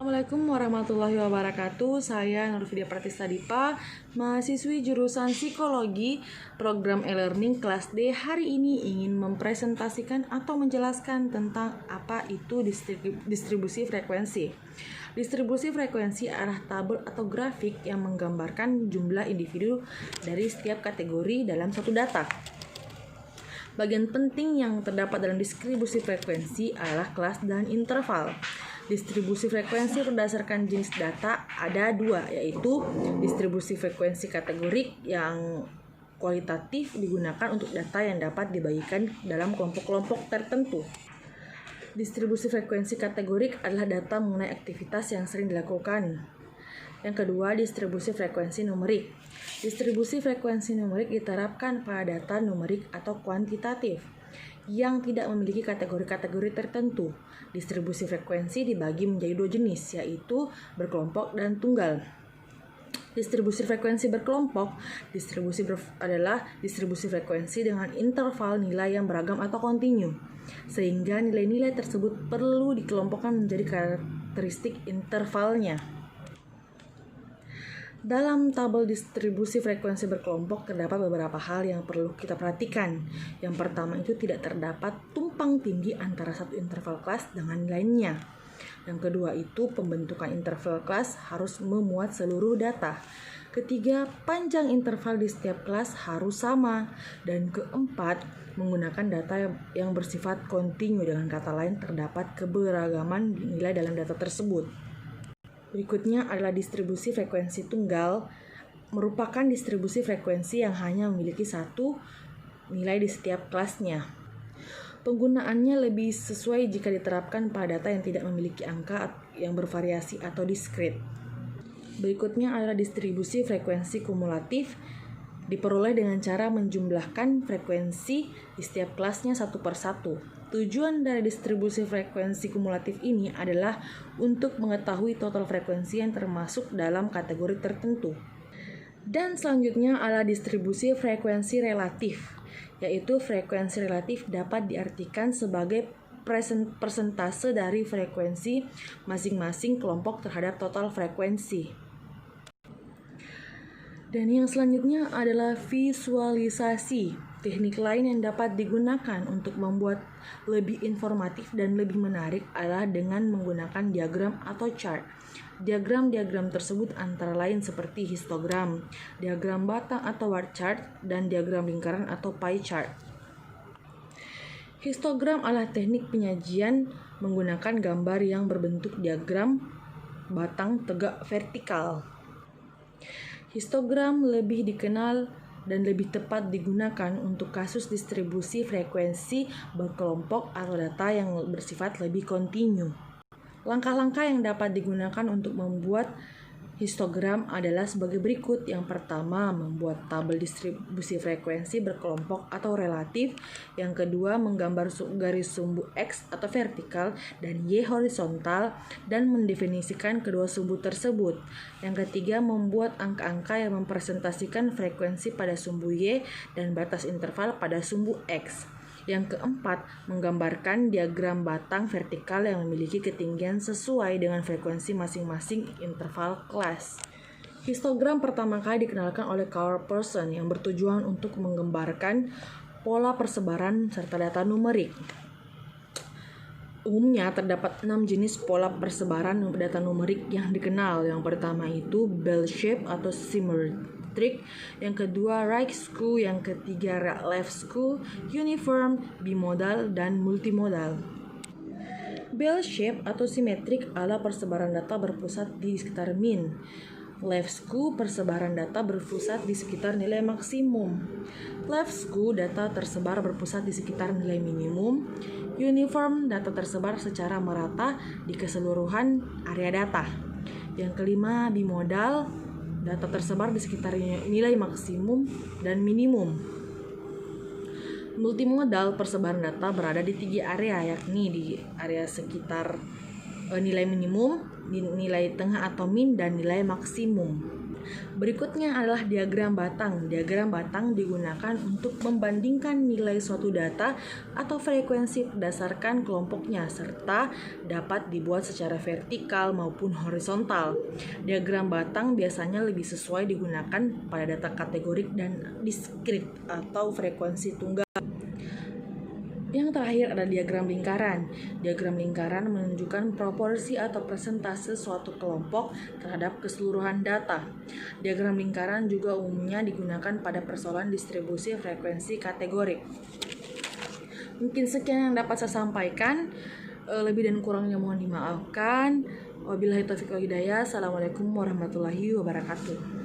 Assalamualaikum warahmatullahi wabarakatuh. Saya Nurfidia Pratista Dipa, mahasiswi jurusan Psikologi, program e-learning kelas D. Hari ini ingin mempresentasikan atau menjelaskan tentang apa itu distribusi frekuensi. Distribusi frekuensi adalah tabel atau grafik yang menggambarkan jumlah individu dari setiap kategori dalam suatu data. Bagian penting yang terdapat dalam distribusi frekuensi adalah kelas dan interval. Distribusi frekuensi berdasarkan jenis data ada dua, yaitu distribusi frekuensi kategorik yang kualitatif digunakan untuk data yang dapat dibagikan dalam kelompok-kelompok tertentu. Distribusi frekuensi kategorik adalah data mengenai aktivitas yang sering dilakukan. Yang kedua, distribusi frekuensi numerik. Distribusi frekuensi numerik diterapkan pada data numerik atau kuantitatif yang tidak memiliki kategori-kategori tertentu. Distribusi frekuensi dibagi menjadi dua jenis, yaitu berkelompok dan tunggal. Distribusi frekuensi berkelompok adalah distribusi frekuensi dengan interval nilai yang beragam atau kontinu, sehingga nilai-nilai tersebut perlu dikelompokkan menjadi karakteristik intervalnya. Dalam tabel distribusi frekuensi berkelompok terdapat beberapa hal yang perlu kita perhatikan. Yang pertama itu tidak terdapat tumpang tindih antara satu interval kelas dengan lainnya. Yang kedua itu pembentukan interval kelas harus memuat seluruh data. Ketiga, panjang interval di setiap kelas harus sama. Dan keempat, menggunakan data yang bersifat kontinu, dengan kata lain terdapat keberagaman nilai dalam data tersebut. Berikutnya adalah distribusi frekuensi tunggal, merupakan distribusi frekuensi yang hanya memiliki satu nilai di setiap kelasnya. Penggunaannya lebih sesuai jika diterapkan pada data yang tidak memiliki angka yang bervariasi atau diskrit. Berikutnya adalah distribusi frekuensi kumulatif, diperoleh dengan cara menjumlahkan frekuensi di setiap kelasnya satu per satu. Tujuan dari distribusi frekuensi kumulatif ini adalah untuk mengetahui total frekuensi yang termasuk dalam kategori tertentu. Dan selanjutnya adalah distribusi frekuensi relatif, yaitu frekuensi relatif dapat diartikan sebagai persentase dari frekuensi masing-masing kelompok terhadap total frekuensi. Dan yang selanjutnya adalah visualisasi. Teknik lain yang dapat digunakan untuk membuat lebih informatif dan lebih menarik adalah dengan menggunakan diagram atau chart. Diagram-diagram tersebut antara lain seperti histogram, diagram batang atau word chart, dan diagram lingkaran atau pie chart. Histogram adalah teknik penyajian menggunakan gambar yang berbentuk diagram batang tegak vertikal. Histogram lebih dikenal dan lebih tepat digunakan untuk kasus distribusi frekuensi berkelompok atau data yang bersifat lebih kontinu. Langkah-langkah yang dapat digunakan untuk membuat histogram adalah sebagai berikut. Yang pertama, membuat tabel distribusi frekuensi berkelompok atau relatif. Yang kedua, menggambar garis sumbu X atau vertikal dan Y horizontal dan mendefinisikan kedua sumbu tersebut. Yang ketiga, membuat angka-angka yang mempresentasikan frekuensi pada sumbu Y dan batas interval pada sumbu X. Yang keempat, menggambarkan diagram batang vertikal yang memiliki ketinggian sesuai dengan frekuensi masing-masing interval kelas. Histogram pertama kali dikenalkan oleh Carl Pearson yang bertujuan untuk menggambarkan pola persebaran serta data numerik. Umumnya terdapat 6 jenis pola persebaran data numerik yang dikenal. Yang pertama itu bell shape atau symmetric, yang kedua right skew, yang ketiga left skew, uniform, bimodal, dan multimodal. Bell shape atau simetrik adalah persebaran data berpusat di sekitar min. Left skew, persebaran data berpusat di sekitar nilai maksimum. Left skew, data tersebar berpusat di sekitar nilai minimum. Uniform, data tersebar secara merata di keseluruhan area data. Yang kelima, bimodal, data tersebar di sekitar nilai maksimum dan minimum. Multimodal, persebaran data berada di 3 area, yakni di area sekitar nilai minimum, nilai tengah atau min, dan nilai maksimum. Berikutnya adalah diagram batang. Diagram batang digunakan untuk membandingkan nilai suatu data atau frekuensi berdasarkan kelompoknya, serta dapat dibuat secara vertikal maupun horizontal. Diagram batang biasanya lebih sesuai digunakan pada data kategorik dan diskrit atau frekuensi tunggal. Yang terakhir ada diagram lingkaran. Diagram lingkaran menunjukkan proporsi atau persentase suatu kelompok terhadap keseluruhan data. Diagram lingkaran juga umumnya digunakan pada persoalan distribusi frekuensi kategorik. Mungkin sekian yang dapat saya sampaikan. Lebih dan kurangnya mohon dimaafkan. Wabillahi taufiq wal hidayah. Assalamualaikum warahmatullahi wabarakatuh.